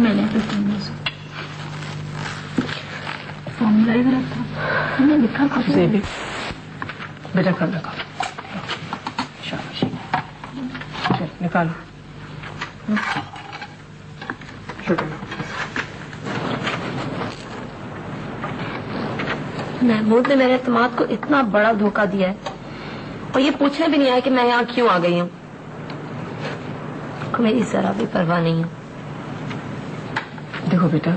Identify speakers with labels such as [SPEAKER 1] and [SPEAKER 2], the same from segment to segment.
[SPEAKER 1] میں نے فارمولا ہی غلط تھا، میں نے لکھا
[SPEAKER 2] بیٹا کر لگا نکالو.
[SPEAKER 3] محمود نے میرے اعتماد کو اتنا بڑا دھوکہ دیا ہے اور یہ پوچھنے بھی نہیں آیا کہ میں یہاں کیوں آ گئی ہوں. میری ذرا بھی پرواہ نہیں ہے.
[SPEAKER 2] دیکھو بیٹا،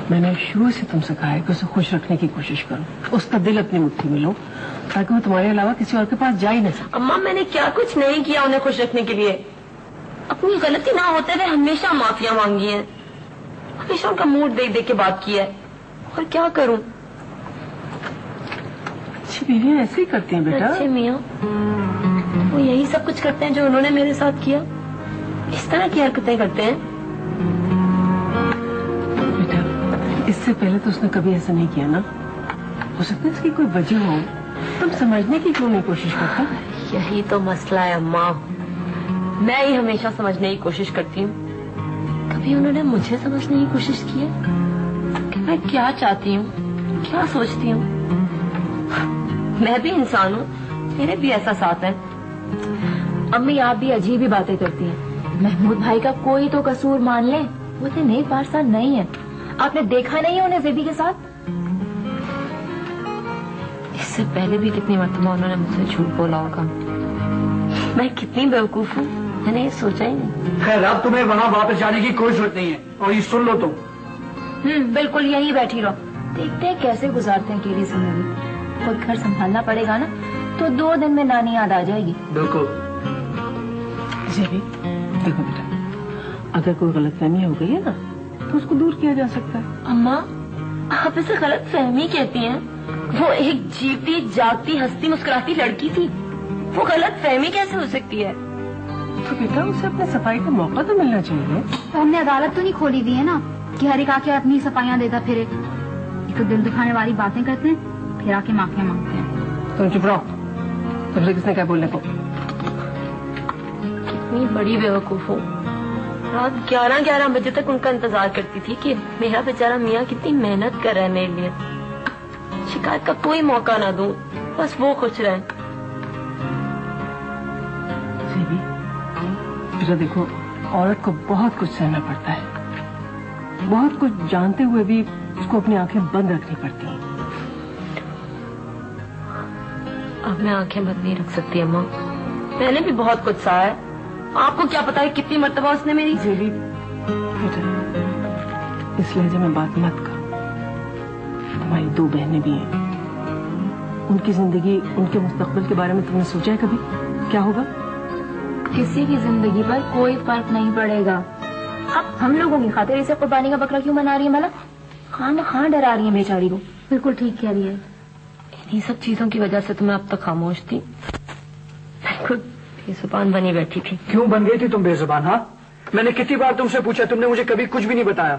[SPEAKER 2] میں نے شروع سے تم سے کہا ہے کہ اسے خوش رکھنے کی کوشش کرو، اس کا دل اپنی مٹھی میں لو تاکہ وہ تمہارے علاوہ کسی اور کے پاس جا ہی نہ سکے.
[SPEAKER 3] اماں میں نے کیا کچھ نہیں کیا انہیں خوش رکھنے کے لیے. اپنی غلطی نہ ہوتے ہوئے ہمیشہ معافیاں مانگی ہیں، ہمیشہ ان کا موڈ دیکھ دیکھ کے بات کی ہے. اور کیا کروں؟
[SPEAKER 2] اچھی بیویاں ایسے ہی کرتی ہیں بیٹا.
[SPEAKER 3] اچھے میاں وہ یہی سب کچھ کرتے ہیں جو انہوں نے میرے ساتھ کیا، اس طرح کی حرکتیں کرتے ہیں.
[SPEAKER 2] بیٹا اس سے پہلے تو اس نے کبھی ایسا نہیں کیا نا، ہو سکتا ہے اس کی کوئی وجہ ہو، تم سمجھنے کی کیوں نہیں کوشش کرتا؟
[SPEAKER 3] یہی تو مسئلہ ہے اماں، میں ہی ہمیشہ سمجھنے کی کوشش کرتی ہوں. کبھی انہوں نے مجھے سمجھنے کی کوشش کی ہے کہ میں کیا چاہتی ہوں، کیا سوچتی ہوں. میں بھی انسان ہوں، میرے بھی احساسات ہیں.
[SPEAKER 1] امی آپ بھی عجیب ہی باتیں کرتی ہیں. محمود بھائی کا کوئی تو قصور مان لیں، وہ اتنے نیک پارسا نہیں ہے. آپ نے دیکھا نہیں ہے انہیں زیبی کے ساتھ؟
[SPEAKER 3] اس سے پہلے بھی کتنی مرتبہ انہوں نے مجھ سے جھوٹ بولا ہوگا. میں کتنی بیوقوف ہوں، میں نے یہ سوچا ہی نہیں.
[SPEAKER 4] خیر اب تمہیں وہاں واپس جانے کی کوئی ضرورت نہیں ہے، اور یہ سن لو تم.
[SPEAKER 1] بالکل یہیں بیٹھی رہو، دیکھتے ہیں کیسے گزارتے ہیں اکیلی زندگی. خود گھر سنبھالنا پڑے گا نا تو 2 دن میں نانی یاد آ جائے گی.
[SPEAKER 4] بالکل.
[SPEAKER 2] جی دیکھو بیٹا، اگر کوئی غلط فہمی ہو گئی ہے نا تو اس کو دور کیا جا سکتا ہے.
[SPEAKER 3] اماں آپ اسے غلط فہمی کہتی ہیں؟ وہ ایک جیتی جاگتی ہستی مسکراتی لڑکی تھی، وہ غلط فہمی کیسے ہو سکتی ہے؟
[SPEAKER 2] تو بیٹا اسے اپنے صفائی کا موقع تو ملنا چاہیے.
[SPEAKER 1] ہم نے عدالت تو نہیں کھولی دی ہے نا کہ ہر ایک آ کے اپنی صفائیاں دیتا پھرے. یہ تو دل دکھانے والی باتیں کرتے ہیں پھر آ کے معافیاں مانگتے ہیں.
[SPEAKER 2] تم چپ رہو، تم سے کس نے کیا بولنے کو؟
[SPEAKER 3] اتنی بڑی بیوقوف ہوں، رات 11 بجے تک ان کا انتظار کرتی تھی کہ میرا بیچارہ میاں کتنی محنت کر رہا ہے میرے لیے. شکایت کا کوئی موقع نہ دوں، بس وہ خوش رہیں.
[SPEAKER 2] بیٹا دیکھو، عورت کو بہت کچھ سہنا پڑتا ہے، بہت کچھ جانتے ہوئے بھی اس کو اپنی آنکھیں بند رکھنی پڑتی ہیں.
[SPEAKER 3] اب میں آنکھیں بند نہیں رکھ سکتی اماں، میں نے بھی بہت کچھ سہا ہے. آپ کو کیا پتا ہے کتنی مرتبہ اس نے میری.
[SPEAKER 2] زیبی بیٹا اس لہجے میں بات مت کرو، تمہاری 2 بہنیں بھی ہیں، ان کی زندگی، ان کے مستقبل کے بارے میں تم نے سوچا ہے کبھی کیا ہوگا؟
[SPEAKER 1] کسی کی زندگی پر کوئی فرق نہیں پڑے گا. اب ہم لوگوں کی خاطر اسے قربانی کا بکرا کیوں بنا رہی ہے؟ مطلب خواہ ڈرا رہی ہے بیچاری کو. بالکل ٹھیک کہہ رہی ہے.
[SPEAKER 3] انہی سب چیزوں کی وجہ سے تو میں اب تک خاموش تھی، میں خود بے زبان بنی بیٹھی تھی.
[SPEAKER 4] کیوں بن گئی تھی تم بے زبان؟ ہاں میں نے کتنی بار تم سے پوچھا، تم نے مجھے کبھی کچھ بھی نہیں بتایا.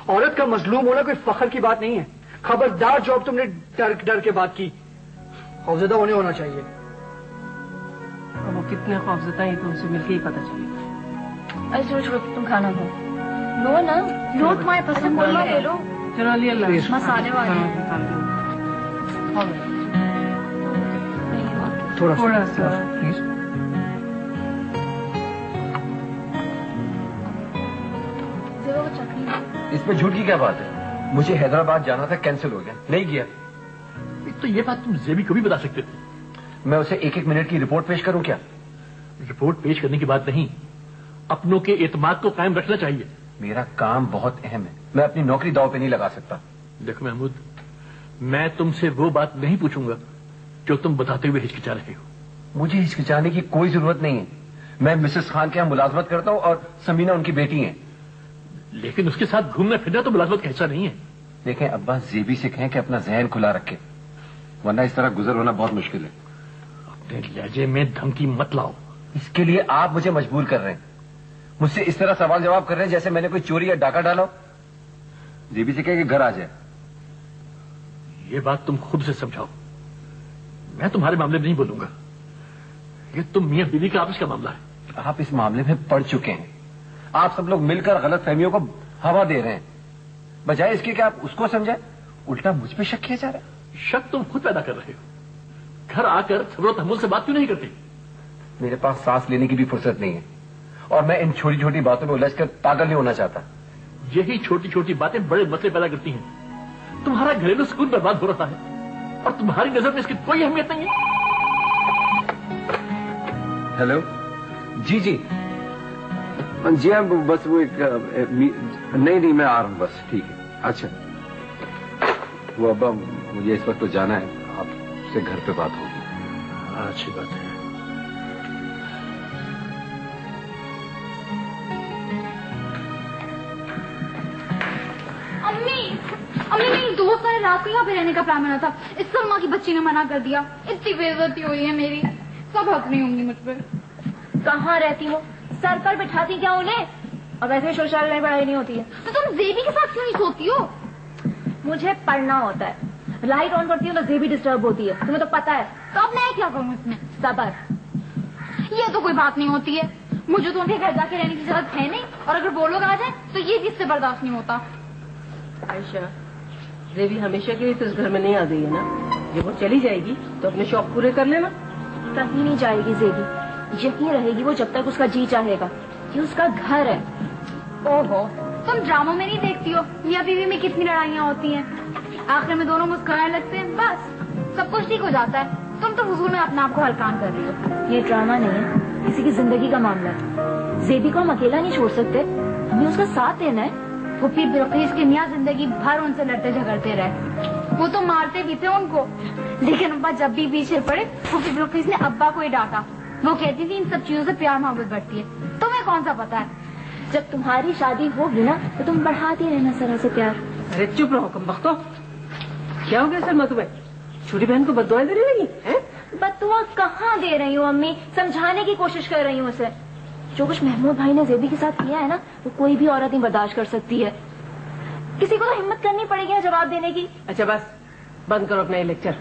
[SPEAKER 4] عورت کا مظلوم ہونا کوئی فخر کی بات نہیں ہے. خبردار جو اب تم نے ڈر کے بات کی، خوفزدہ ہونا چاہیے.
[SPEAKER 2] وہ کتنے خوفزدہ ہیں تو ان سے مل کے ہی پتہ چلے.
[SPEAKER 1] چھوڑو چھوڑو، تم کھانا کھاؤ. لو نا، لو تمہارے پسند کو لو.
[SPEAKER 2] چلو علی اللہ
[SPEAKER 1] مسالے والے
[SPEAKER 2] تھوڑا سا پلیز.
[SPEAKER 5] اس میں جھوٹ کی کیا بات ہے؟ مجھے حیدرآباد جانا تھا، کینسل ہو گیا، نہیں گیا.
[SPEAKER 6] تو یہ بات تم زیبی کو بھی بتا سکتے تھے.
[SPEAKER 5] میں اسے 1 منٹ کی رپورٹ پیش کروں کیا؟
[SPEAKER 6] رپورٹ پیش کرنے کی بات نہیں، اپنوں کے اعتماد کو قائم رکھنا چاہیے.
[SPEAKER 5] میرا کام بہت اہم ہے، میں اپنی نوکری داؤ پہ نہیں لگا سکتا.
[SPEAKER 6] دیکھو محمود، میں تم سے وہ بات نہیں پوچھوں گا جو تم بتاتے ہوئے ہچکچا رہے ہو.
[SPEAKER 5] مجھے ہچکچانے کی کوئی ضرورت نہیں ہے. میں مسز خان کے یہاں ملازمت کرتا ہوں اور سمینا ان کی بیٹی ہیں.
[SPEAKER 6] لیکن اس کے ساتھ گھومنا پھرنا تو ملازمت کا حصہ نہیں ہے.
[SPEAKER 5] دیکھیں ابا، زیبی سے کہیں کہ اپنا ذہن کھلا رکھے، ورنہ اس طرح گزر ہونا بہت مشکل ہے.
[SPEAKER 6] اپنے لہجے میں دھمکی مت لاؤ.
[SPEAKER 5] اس کے لیے آپ مجھے مجبور کر رہے ہیں، مجھ سے اس طرح سوال جواب کر رہے ہیں جیسے میں نے کوئی چوری یا ڈاکہ ڈالا ہو. زیبی سے کہے کہ گھر آ جائے.
[SPEAKER 6] یہ بات تم خود سے سمجھاؤ، میں تمہارے معاملے میں نہیں بولوں گا. یہ تم میاں بیوی کا آپس کا معاملہ ہے.
[SPEAKER 5] آپ اس معاملے میں پڑ چکے ہیں. آپ سب لوگ مل کر غلط فہمیوں کو हवा दे रहे हैं, बजाय इसके कि आप उसको समझाएं, उल्टा मुझ पे शक किया जा रहा है।
[SPEAKER 6] शक तुम खुद पैदा कर रहे हो। घर आकर सब्र तहम्मुल से बात क्यों नहीं करती?
[SPEAKER 5] मेरे पास सांस लेने की भी फुर्सत नहीं है, और मैं इन छोटी छोटी बातों में उलझ कर पागल नहीं होना चाहता।
[SPEAKER 6] यही छोटी छोटी बातें बड़े मसले पैदा करती हैं। तुम्हारा घरेलू सुकून बर्बाद हो रहा है और तुम्हारी नजर में इसकी कोई अहमियत नहीं है।
[SPEAKER 5] हेलो, जी जी जी, आप बस वो एक नहीं मैं आ रहा हूँ बस, ठीक है। अच्छा, वो अब्बा मुझे इस वक्त तो जाना है, आपसे घर पे बात होगी।
[SPEAKER 6] अच्छी बात है।
[SPEAKER 1] अम्मी मेरी दोस्त ने रात को यहाँ पे रहने का प्लान बना था, इस सलमा की बच्ची ने मना कर दिया। इतनी बेइज्जती हुई है मेरी, सब हक नहीं होंगी मुझ पर। कहाँ रहती हो? सर पर बिठाती क्या उन्हें? और वैसे शौचालय में पढ़ाई नहीं होती है तो तुम जेबी के साथ क्यों नहीं सोती हो? मुझे पढ़ना होता है, लाइट ऑन करती हूँ तो जेबी डिस्टर्ब होती है, तुम्हें तो पता है। तो अब मैं क्या करूँ इसमें? सबर। ये तो कोई बात नहीं होती है, मुझे तो उनके घर जाके रहने की जरूरत है नहीं, और अगर वो लोग आ जाए तो ये भी इससे बर्दाश्त नहीं होता।
[SPEAKER 2] आयशा, देवी हमेशा के लिए तो इस घर में नहीं आ गई है ना, जब वो चली जाएगी तो अपने शौक पूरे कर लेना।
[SPEAKER 1] कहीं नहीं जाएगी जेबी, यहीं रहेगी वो जब तक उसका जी चाहेगा। ये उसका घर है। ओहो, तुम ड्रामों में नहीं देखती हो मियां बीवी में कितनी लड़ाइयाँ होती हैं, आखिर में दोनों मुस्कुराने लगते हैं, बस सब कुछ ठीक हो जाता है। तुम तो हुजूर में अपने आप को हल्कान कर रही हो। ये ड्रामा नहीं है, किसी की जिंदगी का मामला है। जेबी को हम अकेला नहीं छोड़ सकते, हमें उसका साथ देना है। फुफी बिल्किस के मियां जिंदगी भर उनसे लड़ते झगड़ते रहे, वो तो मारते भी थे उनको, लेकिन अब्बा जब भी पीछे पड़े फुफी बिल्किस ने अब्बा को ही डांटा। वो कहती थी इन सब चीजों से प्यार मोहब्बत बढ़ती है, तुम्हें कौन सा पता है? जब तुम्हारी शादी होगी ना तो तुम बढ़ाती रहना सरा से प्यार।
[SPEAKER 2] अरे चुप रहो कम बख्तो, क्या हो गया सलमा तुम्हें? छोटी बहन को बददुआएं देने लगी हैं?
[SPEAKER 1] बददुआ कहाँ दे रही हूँ अम्मी, समझाने की कोशिश कर रही हूँ उसे। जो कुछ महमूद भाई ने जेबी के साथ किया है ना, वो कोई भी औरत नहीं बर्दाश्त कर सकती है। किसी को तो हिम्मत करनी पड़ेगी जवाब देने की।
[SPEAKER 2] अच्छा बस बंद करो अपना ये लेक्चर।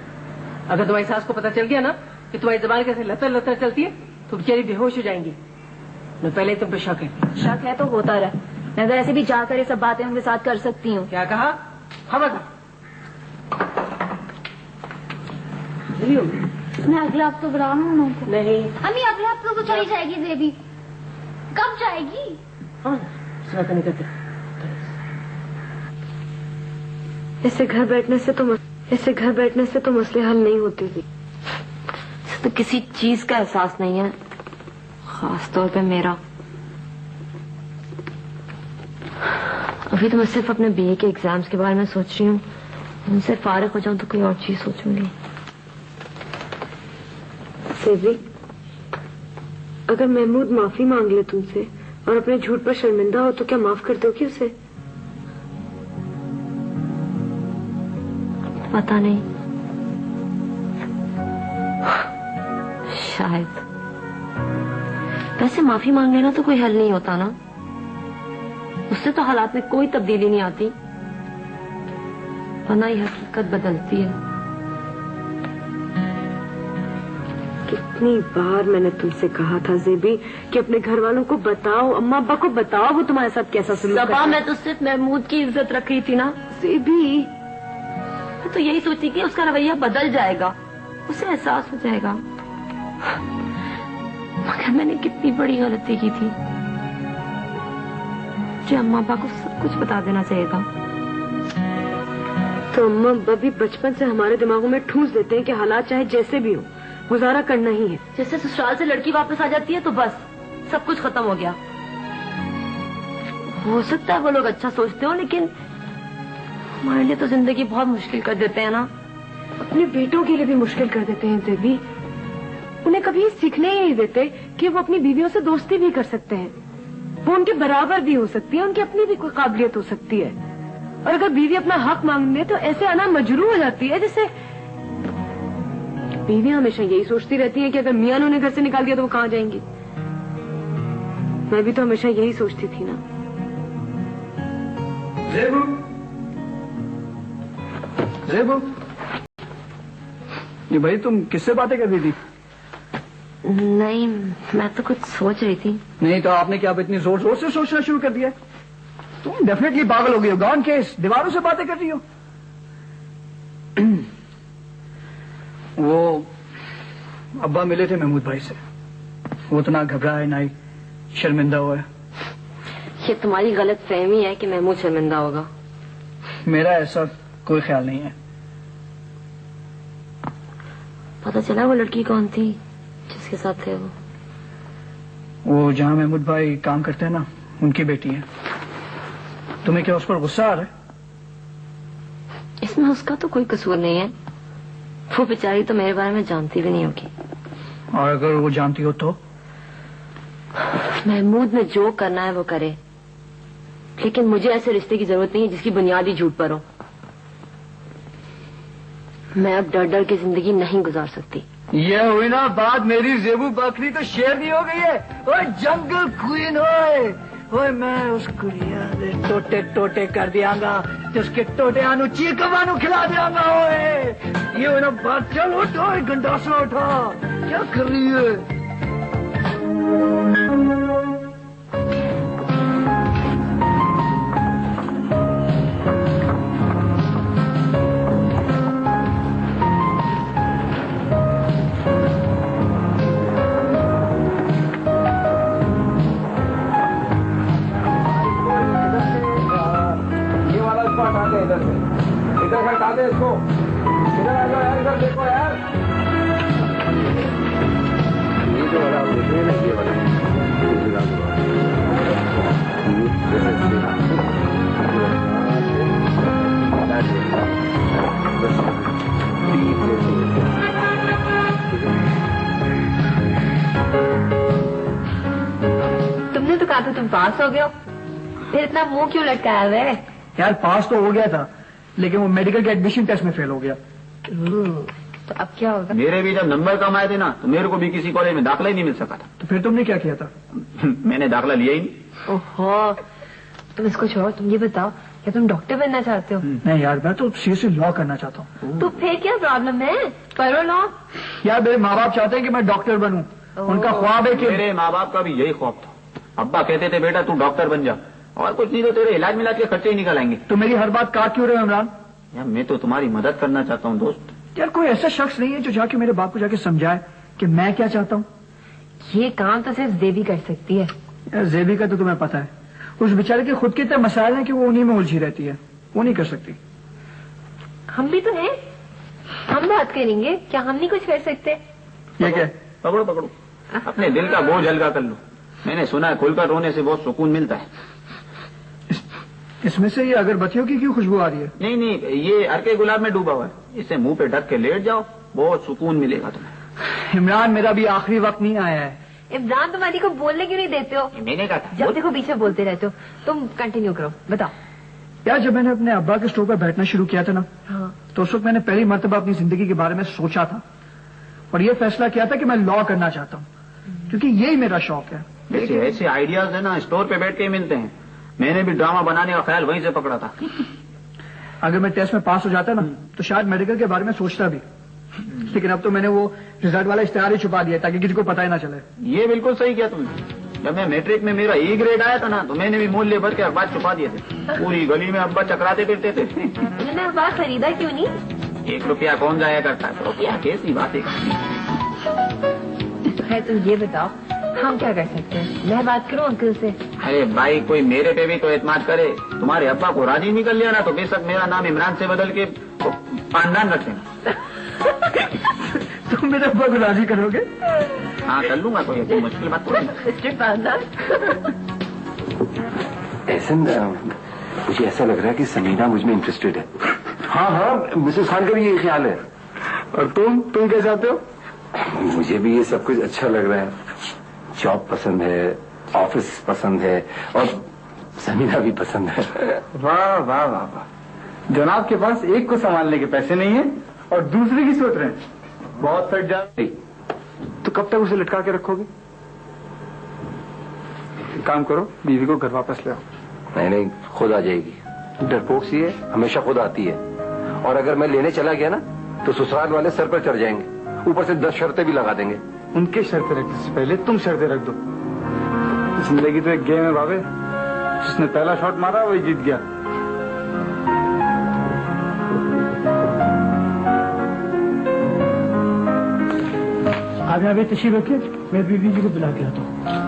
[SPEAKER 2] अगर तुम्हारी सास को पता चल गया ना कि तुम्हारी जबान कैसे लतर लतर चलती है तो बेचारी बेहोश हो जाएंगी। मैं पहले तुम पे शक है।
[SPEAKER 1] शक है तो होता रहे, मैं तो ऐसे भी जाकर ये सब बातें उनके साथ कर सकती हूँ।
[SPEAKER 2] क्या कहा? खबर
[SPEAKER 1] मैं अगले हफ्ते बुला रहा हूँ।
[SPEAKER 2] नहीं
[SPEAKER 1] अम्मी अगले हफ्ते तो चली जाएगी जेबी। कब जाएगी?
[SPEAKER 2] हाँ नहीं करते।
[SPEAKER 3] इससे घर बैठने से तो मसले हल नहीं होते थी।
[SPEAKER 1] तो किसी चीज का एहसास नहीं है, खास तौर पे मेरा। अभी तो मैं सिर्फ अपने बीए के एग्जाम्स के बारे में सोच रही हूँ, उनसे फारिग हो जाऊं तो कोई और चीज सोचूंगी।
[SPEAKER 3] सेबी, अगर महमूद माफी मांग ले तुमसे और अपने झूठ पर शर्मिंदा हो तो क्या माफ कर दोगी उसे?
[SPEAKER 1] पता नहीं, शायद। वैसे माफी मांग लेना तो कोई हल नहीं होता ना, उससे तो हालात में कोई तब्दीली नहीं आती, वरना ये हकीकत बदलती है।
[SPEAKER 3] कितनी बार मैंने तुमसे कहा था जेबी कि अपने घर वालों को बताओ, अम्मा अब्बा को बताओ वो तुम्हारे साथ कैसा सलूक करते हैं।
[SPEAKER 1] मैं तो सिर्फ महमूद की इज्जत रख रही थी ना
[SPEAKER 3] जेबी।
[SPEAKER 1] मैं तो यही सोचती कि उसका रवैया बदल जाएगा, उसे एहसास हो जाएगा। मगर मैंने कितनी बड़ी गलती की थी, मुझे अम्मा अब्बा को सब कुछ बता देना चाहिए था।
[SPEAKER 3] तो अम्मा अब्बा भी बचपन से हमारे दिमागों में ठूंस देते हैं कि हालात चाहे जैसे भी हो गुजारा करना ही है।
[SPEAKER 1] जैसे ससुराल से लड़की वापस आ जाती है तो बस सब कुछ खत्म हो गया। हो सकता है वो लोग अच्छा सोचते हो, लेकिन हमारे लिए तो जिंदगी बहुत मुश्किल कर देते हैं ना।
[SPEAKER 3] अपने बेटों के लिए भी मुश्किल कर देते हैं देवी। उन्हें कभी सीखने ही नहीं देते कि वो अपनी बीवियों से दोस्ती भी कर सकते हैं, वो उनके बराबर भी हो सकती है, उनकी अपनी भी कोई काबिलियत हो सकती है। और अगर बीवी अपना हक मांगने तो ऐसे आना मजबूर हो जाती है, जैसे बीवियां हमेशा यही सोचती रहती हैं कि अगर मियां ने उन्हें घर से निकाल दिया तो वो कहाँ जाएंगी। मैं भी तो हमेशा यही सोचती थी ना।
[SPEAKER 4] ज़ेबू, ये भाई तुम किससे बातें कर रही थी?
[SPEAKER 1] नहीं, मैं तो कुछ सोच रही थी।
[SPEAKER 4] नहीं तो आपने क्या अब इतनी जोर जोर से सोचना शुरू कर दिया? तुम डेफिनेटली पागल हो गई हो, गॉन केस, दीवारों से बातें कर रही हो। वो अब्बा मिले थे महमूद भाई से, वो इतना घबराए ना ही शर्मिंदा हुआ है।
[SPEAKER 3] ये तुम्हारी गलत फहमी है कि महमूद शर्मिंदा होगा।
[SPEAKER 4] मेरा ऐसा कोई ख्याल नहीं है।
[SPEAKER 3] पता चला वो लड़की कौन थी जिसके साथ थे
[SPEAKER 4] वो जहां महमूद भाई काम करते हैं ना, उनकी बेटी है। तुम्हें क्या उस पर गुस्सा आ रहा है?
[SPEAKER 3] इसमें उसका तो कोई कसूर नहीं है। वो बेचारी तो मेरे बारे में जानती भी नहीं होगी।
[SPEAKER 4] और अगर वो जानती हो तो?
[SPEAKER 3] महमूद ने जो करना है वो करे, लेकिन मुझे ऐसे रिश्ते की जरूरत नहीं है जिसकी बुनियाद ही झूठ पर हो। मैं अब डर डर के जिंदगी नहीं गुजार सकती।
[SPEAKER 4] ये हुई ना बात, मेरी जेबू बकरी तो शेरनी हो गई है। ओए जंगल क्वीन होए, ओए मैं उस कुड़िया दे टोटे टोटे कर दियांगा, तो उसके टोटे आनू चीक वानू खिला दियांगा। ओए ये हुई ना बात, चल उठो, गंडासा उठा, क्या कर रही है?
[SPEAKER 5] इधर हटा दे इसको, इधर आ जाओ यार, इधर देखो यार। ये जो वाला आप देख रहे हैं ना, ये वाला
[SPEAKER 3] तुमने तो कहा था तुम पास हो गए हो, फिर इतना मुंह क्यों लटकाया हुआ है?
[SPEAKER 4] यार पास तो हो गया था, लेकिन वो मेडिकल के एडमिशन टेस्ट में फेल हो गया।
[SPEAKER 3] तो अब क्या होगा?
[SPEAKER 7] मेरे भी जब नंबर कम आए थे ना, तो मेरे को भी किसी कॉलेज में दाखिला ही नहीं मिल सका था।
[SPEAKER 4] तो फिर तुमने क्या किया था?
[SPEAKER 7] मैंने दाखिला लिया ही नहीं।
[SPEAKER 3] ओहो, तुम इसको छोड़ो, तुम ये बताओ, क्या तुम डॉक्टर बनना चाहते हो?
[SPEAKER 4] नहीं यार, मैं तो सीरियसली लॉ करना चाहता हूँ।
[SPEAKER 3] तो फिर क्या प्रॉब्लम है, करो लॉ।
[SPEAKER 4] यार मेरे माँ बाप चाहते हैं कि मैं डॉक्टर बनूं, उनका ख्वाब है कि
[SPEAKER 7] मेरे माँ बाप का भी यही ख्वाब था। अब्बा कहते थे बेटा तू डॉक्टर बन जा, और कुछ नहीं तो तेरे इलाज मिलाज के खर्चे ही निकल आएंगे।
[SPEAKER 4] तो मेरी हर बात काट क्यों रहे हो इमरान?
[SPEAKER 7] यार मैं तो तुम्हारी मदद करना चाहता हूँ दोस्त।
[SPEAKER 4] यार कोई ऐसा शख्स नहीं है जो जाके मेरे बाप को जाके समझाए कि मैं क्या चाहता हूँ?
[SPEAKER 3] ये काम तो सिर्फ देवी कर सकती है।
[SPEAKER 4] यार जेबी का तो तुम्हें पता है, उस बेचारे के खुद के इतने मसाइल हैं कि वो उन्हीं में उलझी रहती है, वो नहीं कर सकती।
[SPEAKER 3] हम भी तो हैं, हम बात करेंगे, क्या हम नहीं कुछ कर सकते?
[SPEAKER 4] ये क्या?
[SPEAKER 7] पकड़ो पकड़ो, अपने दिल का बोझ हल्का कर लो। मैंने सुना है खुलकर रोने से बहुत सुकून मिलता है।
[SPEAKER 4] इसमें से ये अगरबत्तियों की क्यों खुशबू आ रही है?
[SPEAKER 7] नहीं नहीं, ये अर्के गुलाब में डूबा हुआ है, इसे मुंह पे ढक के लेट जाओ, बहुत सुकून मिलेगा तुम्हें।
[SPEAKER 4] इमरान मेरा भी आखिरी वक्त नहीं आया है।
[SPEAKER 3] इमरान तुम्हारी को बोलने क्यों नहीं देते हो?
[SPEAKER 7] मैंने कहा था
[SPEAKER 3] जब देखो बीच में बोलते रहते हो। तुम कंटिन्यू करो, बताओ।
[SPEAKER 4] यार जब मैंने अपने अब्बा के स्टोर पर बैठना शुरू किया था ना,
[SPEAKER 3] हाँ।
[SPEAKER 4] तो उस वक्त मैंने पहली मर्तबा अपनी जिंदगी के बारे में सोचा था और ये फैसला किया था कि मैं लॉ करना चाहता हूँ, क्योंकि यही मेरा शौक है।
[SPEAKER 7] ऐसे ऐसे आइडियाज है ना स्टोर पे बैठ के ही मिलते हैं। मैंने भी ड्रामा बनाने का ख्याल वहीं से पकड़ा था।
[SPEAKER 4] अगर मैं टेस्ट में पास हो जाता ना, तो शायद मेडिकल के बारे में सोचता भी, लेकिन अब तो मैंने वो रिजल्ट वाला इश्तेहार ही छुपा दिया ताकि किसी को पता ही ना चले।
[SPEAKER 7] ये बिल्कुल सही किया तुमने। जब मैं मैट्रिक में मेरा ई ग्रेड आया था ना, तो मैंने भी मूल्य भर के अखबार छुपा दिए थे। पूरी गली में अब्बा चकराते फिरते थे।
[SPEAKER 3] मैंने अखबार खरीदा क्यों नहीं?
[SPEAKER 7] 1 रुपया कौन जाया करता है? रुपया कैसी बातें करती
[SPEAKER 3] है। तुम ये बताओ, हम क्या कर सकते हैं? मैं बात करूं अंकल से?
[SPEAKER 7] अरे भाई, कोई मेरे पे भी तो एतमाद करे। तुम्हारे अब्बा को राजी नहीं कर लिया ना, तो बेशक मेरा नाम इमरान से बदल के पांडान रख लेना।
[SPEAKER 4] तुम मेरे अब्बा को राजी करोगे?
[SPEAKER 7] हाँ कर लूंगा, कोई ऐसी मुश्किल बात नहीं।
[SPEAKER 3] पांडान?
[SPEAKER 5] ऐसा मुझे ऐसा लग रहा है कि समीना मुझ में इंटरेस्टेड है। हाँ हाँ, मिसेस खान का भी यही ख्याल है। और तुम क्या चाहते हो? मुझे भी ये सब कुछ अच्छा लग रहा है। जॉब पसंद है, ऑफिस पसंद है, और समीना भी पसंद है।
[SPEAKER 8] वाह वाह वाह वाह, जनाब के पास एक को संभालने के पैसे नहीं है और दूसरे की सोच रहे हैं। बहुत सट जा।
[SPEAKER 5] तो कब तक उसे लटका के रखोगे?
[SPEAKER 8] काम करो, बीवी को घर वापस ले आओ।
[SPEAKER 5] नहीं, खुद आ जाएगी। डरपोक सी है, हमेशा खुद आती है। और अगर मैं लेने चला गया ना, तो ससुराल वाले सर पर चढ़ जाएंगे, ऊपर से 10 शर्तें भी लगा देंगे।
[SPEAKER 8] उनके शर्तें रखने से पहले तुम शर्तें रख दो। जिंदगी तो एक गेम है बाबे, जिसने पहला शॉट मारा वही जीत गया।
[SPEAKER 4] आप यहाँ पे तशरीफ रखिए, मैं बीबी जी को बुला के आता हूँ।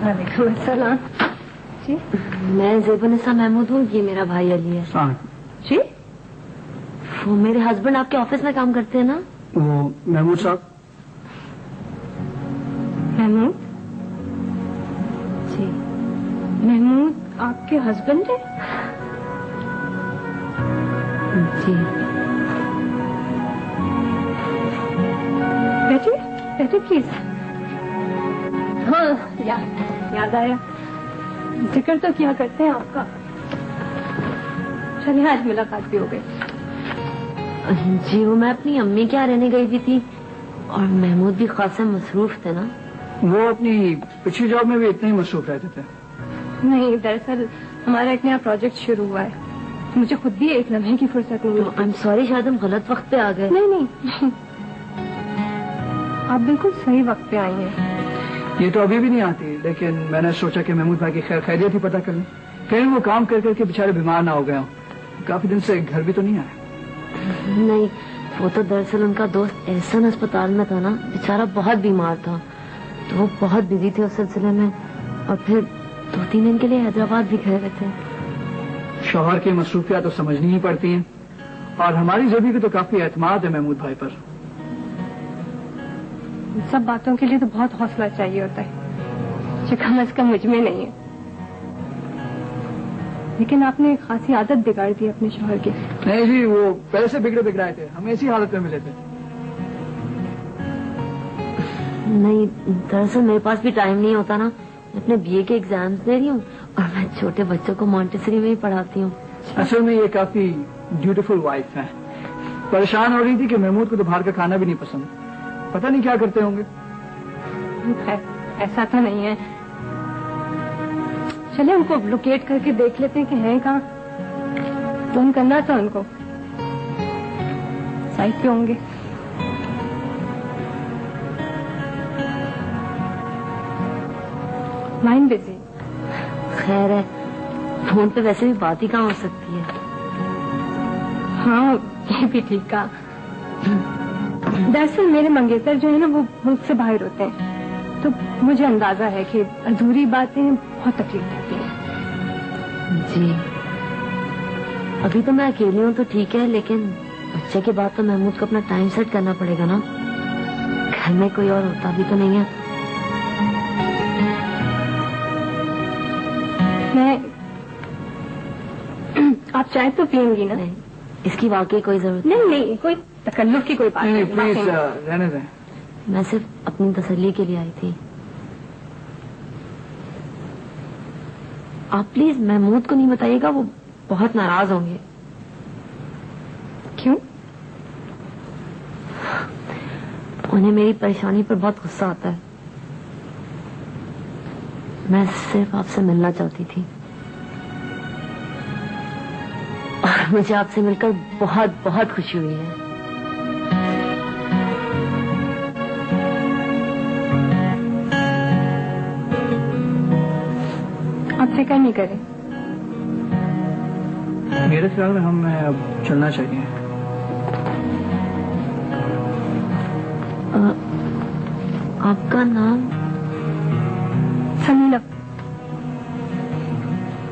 [SPEAKER 3] वालेकुम अस्सलाम। जी मैं ज़ेबुन्निसा महमूद हूँ, ये मेरा भाई अली है। जी वो मेरे हस्बैंड आपके ऑफिस में काम करते हैं ना?
[SPEAKER 4] वो महमूद साहब।
[SPEAKER 1] महमूद? जी महमूद आपके हस्बैंड है?
[SPEAKER 3] जी
[SPEAKER 1] बैठिए बैठिए प्लीज। हाँ याद आया, जिक्र तो क्या करते हैं आपका। चलिए आज मुलाकात भी हो गई।
[SPEAKER 3] जी वो मैं अपनी अम्मी के यहाँ रहने गई हुई थी और महमूद भी खासे मसरूफ थे ना?
[SPEAKER 4] वो अपनी पिछली जॉब में भी इतने ही मसरूफ रहते थे।
[SPEAKER 1] नहीं, दरअसल हमारा एक नया प्रोजेक्ट शुरू हुआ है, मुझे खुद भी एक लम्हे की फुर्सत नहीं मिली।
[SPEAKER 3] आई एम सॉरी, शायद हम गलत वक्त पे आ गए।
[SPEAKER 1] नहीं आप बिल्कुल सही वक्त पे आई हैं।
[SPEAKER 4] ये तो अभी भी नहीं आती, लेकिन मैंने सोचा कि महमूद भाई की खैर खैरियत ही पता कर लूं। कहीं वो काम कर करके बेचारे बीमार ना हो गए हों। काफी दिन से घर भी तो नहीं आए।
[SPEAKER 3] नहीं, वो तो दरअसल उनका दोस्त एहसन अस्पताल में था ना, बेचारा बहुत बीमार था, तो वो बहुत बिजी थे उस सिलसिले में, और फिर 2-3 दिन के लिए हैदराबाद भी गए हुए थे।
[SPEAKER 4] शौहर की मसरूफियात तो समझनी ही पड़ती हैं, और हमारी ज़ेबी को तो काफी एतमाद है महमूद भाई पर।
[SPEAKER 1] सब बातों के लिए तो बहुत हौसला चाहिए होता है, जो कम अज कम मुझ में नहीं है। लेकिन आपने एक खासी आदत बिगाड़ दी अपने शौहर की।
[SPEAKER 4] नहीं जी, वो पहले से बिगड़ाए थे, हम ऐसी हालत में मिले थे।
[SPEAKER 3] नहीं, दरअसल मेरे पास भी टाइम नहीं होता ना, मैं अपने बीए के एग्जाम्स दे रही हूँ और मैं छोटे बच्चों को मॉन्टेसरी में ही पढ़ाती हूँ।
[SPEAKER 4] असल में ये काफी ब्यूटीफुल वाइफ है। परेशान हो रही थी कि महमूद को तो बाहर का खाना भी नहीं पसंद, पता नहीं क्या करते होंगे।
[SPEAKER 1] ऐसा तो नहीं है, चले उनको लोकेट करके देख लेते हैं कि हैं कहाँ। फोन करना था उनको, साइट पे होंगे। Line busy.
[SPEAKER 3] खैर है, फोन पे वैसे भी बात ही कहाँ हो सकती है।
[SPEAKER 1] हाँ ये भी ठीक कहा। दरअसल मेरे मंगेतर जो है ना, वो मुल्क से बाहर होते हैं, तो मुझे अंदाजा है कि अधूरी बातें बहुत तकलीफ देती हैं।
[SPEAKER 3] जी अभी तो मैं अकेली हूँ तो ठीक है, लेकिन बच्चे के बाद तो महमूद को अपना टाइम सेट करना पड़ेगा ना। घर में कोई और होता भी तो नहीं है।
[SPEAKER 1] आप चाय तो पियेंगी ना?
[SPEAKER 3] नहीं, इसकी वाकई कोई जरूरत
[SPEAKER 1] नहीं, कोई तकल्लुफ की कोई बात नहीं।
[SPEAKER 4] प्लीज रहने दें।
[SPEAKER 3] मैं सिर्फ अपनी तसल्ली के लिए आई थी। आप प्लीज महमूद को नहीं बताइएगा, वो बहुत नाराज होंगे।
[SPEAKER 1] क्यों?
[SPEAKER 3] उन्हें मेरी परेशानी पर बहुत गुस्सा आता है। मैं सिर्फ आपसे मिलना चाहती थी और मुझे आपसे मिलकर बहुत बहुत खुशी हुई है।
[SPEAKER 1] आप फिक्र नहीं करें।
[SPEAKER 4] मेरे ख्याल में हमें अब चलना चाहिए।
[SPEAKER 3] आपका नाम?
[SPEAKER 1] समीना।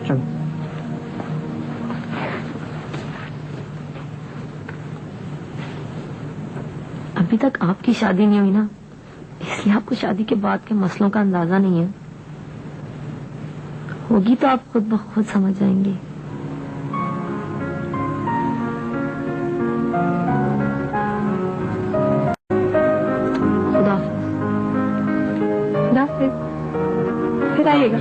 [SPEAKER 4] चल।
[SPEAKER 3] अभी तक आपकी शादी नहीं हुई ना, इसलिए आपको शादी के बाद के मसलों का अंदाजा नहीं है। होगी तो आप खुद ब खुद समझ जाएंगे। खुदा
[SPEAKER 1] हाफिज़। फिर आइएगा।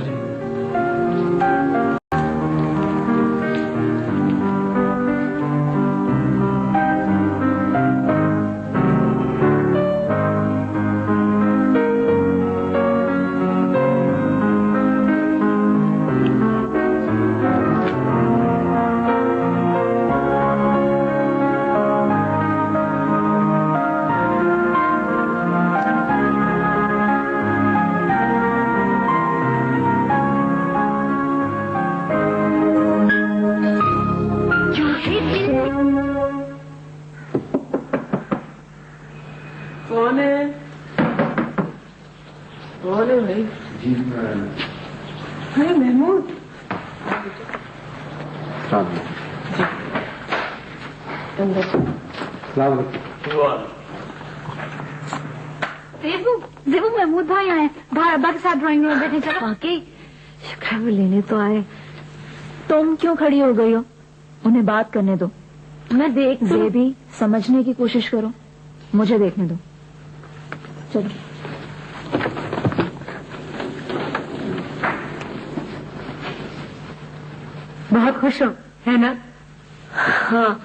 [SPEAKER 2] कौन है? कौन है भाई?
[SPEAKER 5] जी
[SPEAKER 2] अरे महमूद।
[SPEAKER 1] जेबू महमूद भाई आए, बाहर अब्बा के साथ ड्राइंग रूम में बैठे। चलो
[SPEAKER 3] वाकई शुक्र है वो लेने तो आए।
[SPEAKER 1] तुम क्यों खड़ी हो गई हो? उन्हें बात करने दो।
[SPEAKER 3] मैं देख
[SPEAKER 1] जेबी समझने की कोशिश करो, मुझे देखने दो। चलो।
[SPEAKER 2] बहुत खुश हो, है ना?
[SPEAKER 3] हाँ,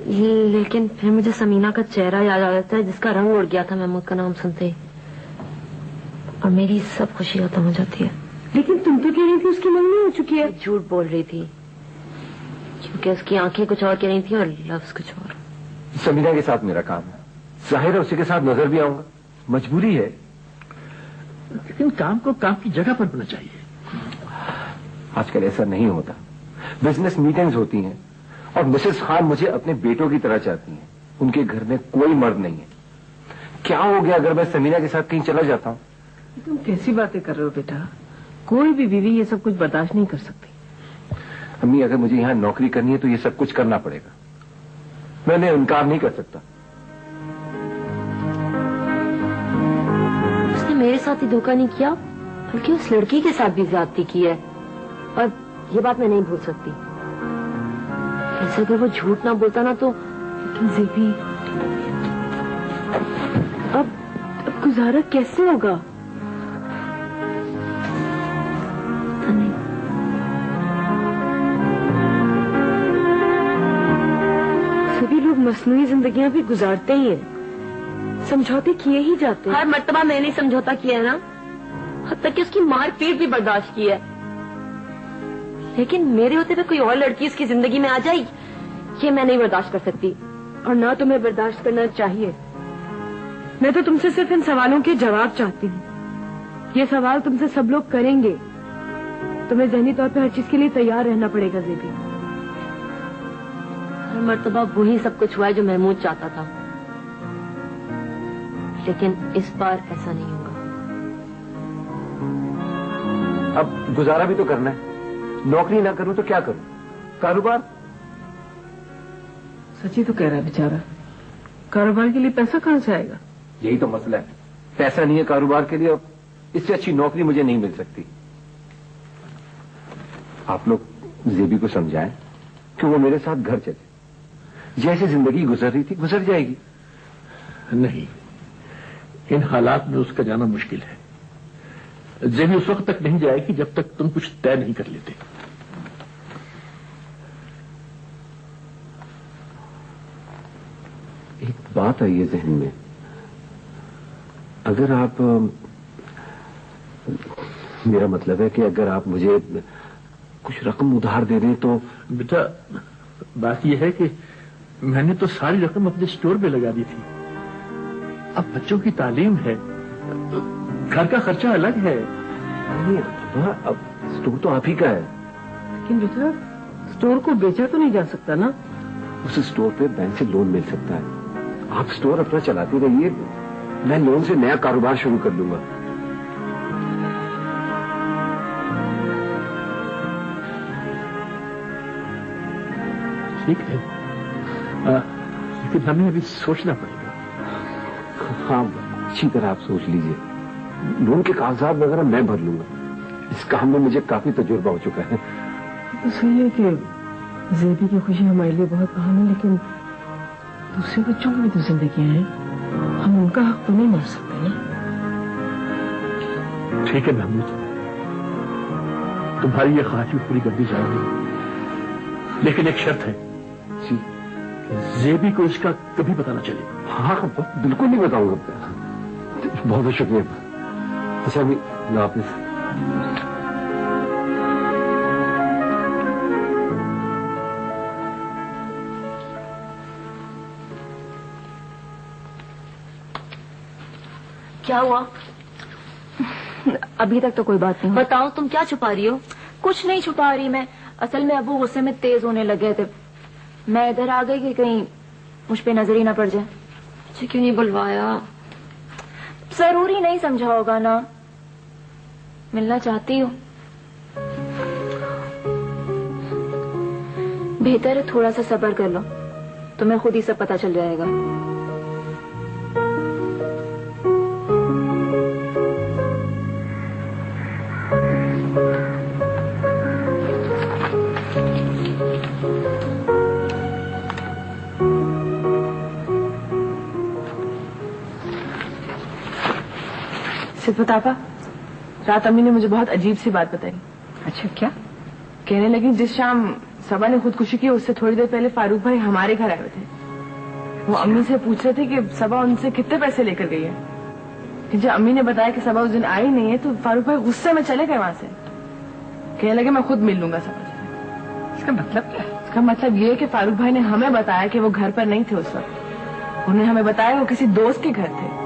[SPEAKER 3] लेकिन फिर मुझे समीना का चेहरा याद आ जाता है जिसका रंग उड़ गया था महमूद का नाम सुनते ही, और मेरी सब खुशी खत्म हो जाती है।
[SPEAKER 2] लेकिन तुम तो कह रही थी उसकी मंगनी हो चुकी है।
[SPEAKER 3] झूठ बोल रही थी, क्योंकि उसकी आंखें कुछ और कह रही थी और लफ्ज कुछ और।
[SPEAKER 5] समीना के साथ मेरा काम है, जाहिर है उसी के साथ नजर भी आऊंगा, मजबूरी है।
[SPEAKER 6] लेकिन काम को काम की जगह पर होना चाहिए।
[SPEAKER 5] आजकल ऐसा नहीं होता। बिजनेस मीटिंग्स होती हैं और मिसेस खान मुझे अपने बेटों की तरह चाहती हैं। उनके घर में कोई मर्द नहीं है। क्या हो गया अगर मैं समीना के साथ कहीं चला जाता हूँ?
[SPEAKER 2] तुम कैसी बातें कर रहे हो बेटा? कोई भी बीवी ये सब कुछ बर्दाश्त नहीं कर सकती।
[SPEAKER 5] अम्मी, अगर मुझे यहाँ नौकरी करनी है तो ये सब कुछ करना पड़ेगा। मैंने इनकार नहीं कर सकता।
[SPEAKER 3] उसने मेरे साथ ही धोखा नहीं किया, बल्कि उस लड़की के साथ भी ज्यादती की है, और ये बात मैं नहीं भूल सकती। ऐसे अगर वो झूठ ना बोलता ना तो।
[SPEAKER 2] लेकिन जेबी, अब गुजारा कैसे होगा?
[SPEAKER 3] पता नहीं।
[SPEAKER 2] सभी लोग मसनूई जिंदगियां भी गुजारते ही हैं, समझौते किए ही जाते हैं।
[SPEAKER 3] हर मर्तबा मैंने समझौता किया है ना, हद तक कि उसकी मार पीट भी बर्दाश्त की है, लेकिन मेरे होते हुए कोई और लड़की उसकी जिंदगी में आ जाए, ये मैं नहीं बर्दाश्त कर सकती।
[SPEAKER 2] और ना तुम्हें बर्दाश्त करना चाहिए। मैं तो तुमसे सिर्फ इन सवालों के जवाब चाहती हूँ। ये सवाल तुमसे सब लोग करेंगे। तुम्हें ज़हनी तौर पे हर चीज के लिए तैयार रहना पड़ेगा जेबी।
[SPEAKER 3] हर मर्तबा वही सब कुछ हुआ है जो महमूद चाहता था, लेकिन इस बार ऐसा नहीं होगा।
[SPEAKER 5] अब गुजारा भी तो करना है। नौकरी ना करूं तो क्या करूं? कारोबार।
[SPEAKER 2] सच्ची तो कह रहा है बेचारा, कारोबार के लिए पैसा कहाँ से आएगा?
[SPEAKER 5] यही तो मसला है, पैसा नहीं है कारोबार के लिए। इससे अच्छी नौकरी मुझे नहीं मिल सकती। आप लोग जेबी को समझाएं कि वो मेरे साथ घर चले। जैसे जिंदगी गुजर रही थी गुजर जाएगी।
[SPEAKER 6] नहीं, इन हालात में उसका जाना मुश्किल है। जेबी उस वक्त तक नहीं जाएगी जब तक तुम कुछ तय नहीं कर लेते।
[SPEAKER 5] एक बात आई है जहन में, अगर आप, मेरा मतलब है कि अगर आप मुझे कुछ रकम उधार दे दें तो।
[SPEAKER 6] बेटा, बात यह है कि मैंने तो सारी रकम अपने स्टोर पे लगा दी थी। अब बच्चों की तालीम है, घर का खर्चा अलग है।
[SPEAKER 5] नहीं, अब स्टोर तो आप ही का है।
[SPEAKER 2] लेकिन बेटा, स्टोर को बेचा तो नहीं जा सकता ना?
[SPEAKER 5] उस स्टोर पे बैंक से लोन मिल सकता है। आप स्टोर अपना चलाते रहिए, मैं लोन से नया कारोबार शुरू कर लूंगा।
[SPEAKER 6] ठीक है, लेकिन हमें अभी सोचना पड़ेगा।
[SPEAKER 5] हाँ, अच्छी तरह आप सोच लीजिए। लोन के कागजात वगैरह मैं भर लूंगा। इस काम में मुझे काफी तजुर्बा हो चुका है।
[SPEAKER 2] तो सही है कि जेबी की खुशी हमारे लिए बहुत अहम है, लेकिन दूसरे बच्चों की भी तो जिंदगियां हैं। हम उनका हक तो नहीं मार सकते ना।
[SPEAKER 6] ठीक है महमूद, तुम्हारी ये ख्वाहिश भी पूरी कर दी जाएगी, लेकिन एक शर्त है।
[SPEAKER 5] जी?
[SPEAKER 6] जेबी को इसका कभी पता न चले।
[SPEAKER 5] हाँ, बिल्कुल नहीं बताऊंगा। बहुत बहुत शुक्रिया। अच्छा, मैं वापिस।
[SPEAKER 3] क्या हुआ?
[SPEAKER 1] अभी तक तो कोई बात नहीं।
[SPEAKER 3] बताओ, तुम क्या छुपा रही हो?
[SPEAKER 1] कुछ नहीं छुपा रही मैं। असल में अबू गुस्से में तेज होने लगे थे। मैं इधर आ गई कि कहीं मुझ पे नजर ही ना पड़ जाए।
[SPEAKER 3] मुझे क्यों नहीं बुलवाया?
[SPEAKER 1] जरूरी नहीं समझा होगा ना। मिलना चाहती हो? बेहतर है थोड़ा सा सब्र कर लो, तुम्हें खुद ही सब पता चल जाएगा।
[SPEAKER 2] सिद्दत आपा, रात अम्मी ने मुझे बहुत अजीब सी बात बताई।
[SPEAKER 9] अच्छा, क्या?
[SPEAKER 2] कहने लगी जिस शाम सबा ने खुदकुशी की उससे थोड़ी देर पहले फारूक भाई हमारे घर आए हुए थे। वो अम्मी से पूछ रहे थे कि सबा उनसे कितने पैसे लेकर गई है। कि जब अम्मी ने बताया कि सबा उस दिन आई नहीं है तो फारूक भाई गुस्से में चले गए वहां से। कहने लगे मैं खुद मिल लूंगा सबा से।
[SPEAKER 9] इसका मतलब क्या है?
[SPEAKER 2] इसका मतलब ये है कि फारूक भाई ने हमें बताया कि वो घर पर नहीं थे उस वक्त। उन्हें हमें बताया वो किसी दोस्त के घर थे,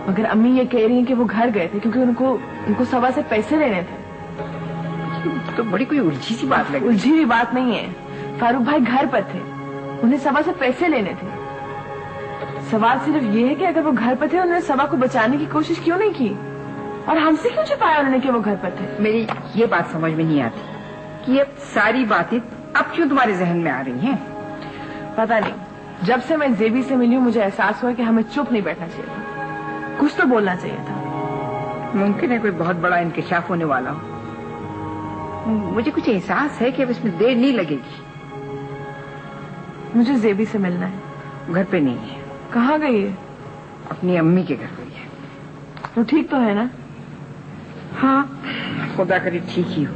[SPEAKER 2] मगर अम्मी ये कह रही हैं कि वो घर गए थे क्योंकि उनको सबा से पैसे लेने थे।
[SPEAKER 9] तो बड़ी कोई उलझी सी बात लगी।
[SPEAKER 2] उलझी हुई बात नहीं है, फारूक भाई घर पर थे, उन्हें सबा से पैसे लेने थे। सवाल सिर्फ ये है कि अगर वो घर पर थे उन्होंने सबा को बचाने की कोशिश क्यों नहीं की, और हमसे क्यों छिपाया उन्होंने कि वो घर पर थे।
[SPEAKER 9] मेरी ये बात समझ में नहीं आती कि ये सारी बातें अब क्यों तुम्हारे जहन में आ रही हैं?
[SPEAKER 2] पता नहीं, जब से मैं जेबी से मिली हूँ मुझे एहसास हुआ कि हमें चुप नहीं बैठना चाहिए था, कुछ तो बोलना चाहिए था।
[SPEAKER 9] मुमकिन है कोई बहुत बड़ा इंकशाफ होने वाला हो। मुझे कुछ एहसास है कि अब इसमें देर नहीं लगेगी।
[SPEAKER 2] मुझे जेबी से मिलना है।
[SPEAKER 9] घर पे नहीं है।
[SPEAKER 2] कहाँ गई है?
[SPEAKER 9] अपनी अम्मी के घर गई है।
[SPEAKER 2] वो ठीक तो है ना?
[SPEAKER 9] हाँ, खुदा करे ठीक ही हो।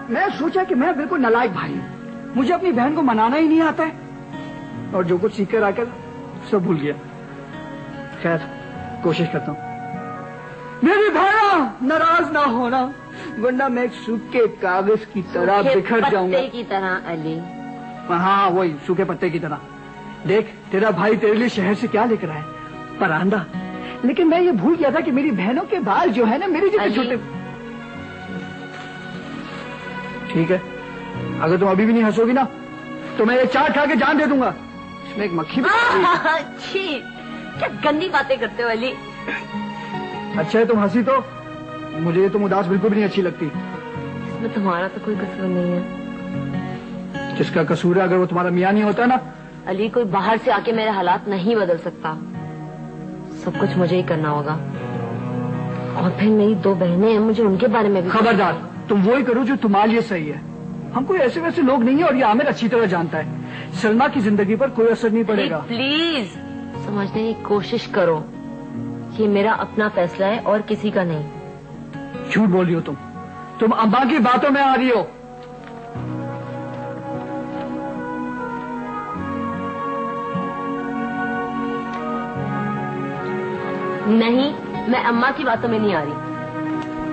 [SPEAKER 4] मैं सोचा कि मैं बिल्कुल नालायक भाई हूँ, मुझे अपनी बहन को मनाना ही नहीं आता है, और जो कुछ सीख कर आकर सब भूल गया। खैर, कोशिश करता हूँ। मेरी भाया नाराज ना होना, वरना मैं एक सूखे कागज की तरह बिखर जाऊंगा।
[SPEAKER 3] पत्ते की तरह अली।
[SPEAKER 4] हाँ, वही सूखे पत्ते की तरह। देख, तेरा भाई तेरे लिए शहर से क्या लेकर आया? परांदा। लेकिन मैं ये भूल गया था कि मेरी बहनों के बाल जो है ना मेरी जितने छोटे। ठीक है, अगर तुम अभी भी नहीं हंसोगी ना तो मैं ये चाट खा के जान दे दूंगा। इसमें एक मक्खी भी।
[SPEAKER 3] छी, क्या गंदी बातें करते हो अली।
[SPEAKER 4] अच्छा है तुम हंसी तो, मुझे तुम उदास बिल्कुल भी नहीं अच्छी लगती।
[SPEAKER 3] इसमें तुम्हारा तो कोई कसूर नहीं है।
[SPEAKER 4] जिसका कसूर है, अगर वो तुम्हारा मियाँ नहीं होता ना।
[SPEAKER 3] अली, कोई बाहर से आके मेरे हालात नहीं बदल सकता, सब कुछ मुझे ही करना होगा। और फिर मेरी 2 बहनें हैं, मुझे उनके बारे में भी।
[SPEAKER 4] खबरदार, तुम वो ही करो जो तुम्हारे लिए सही है। हम कोई ऐसे वैसे लोग नहीं है, और ये आमिर अच्छी तरह जानता है। सलमा की जिंदगी पर कोई असर नहीं पड़ेगा।
[SPEAKER 3] प्लीज समझने की कोशिश करो, ये मेरा अपना फैसला है और किसी का नहीं।
[SPEAKER 4] झूठ बोल रही हो तुम अम्मा की बातों में आ रही हो।
[SPEAKER 3] नहीं, मैं अम्मा की बातों में नहीं आ रही।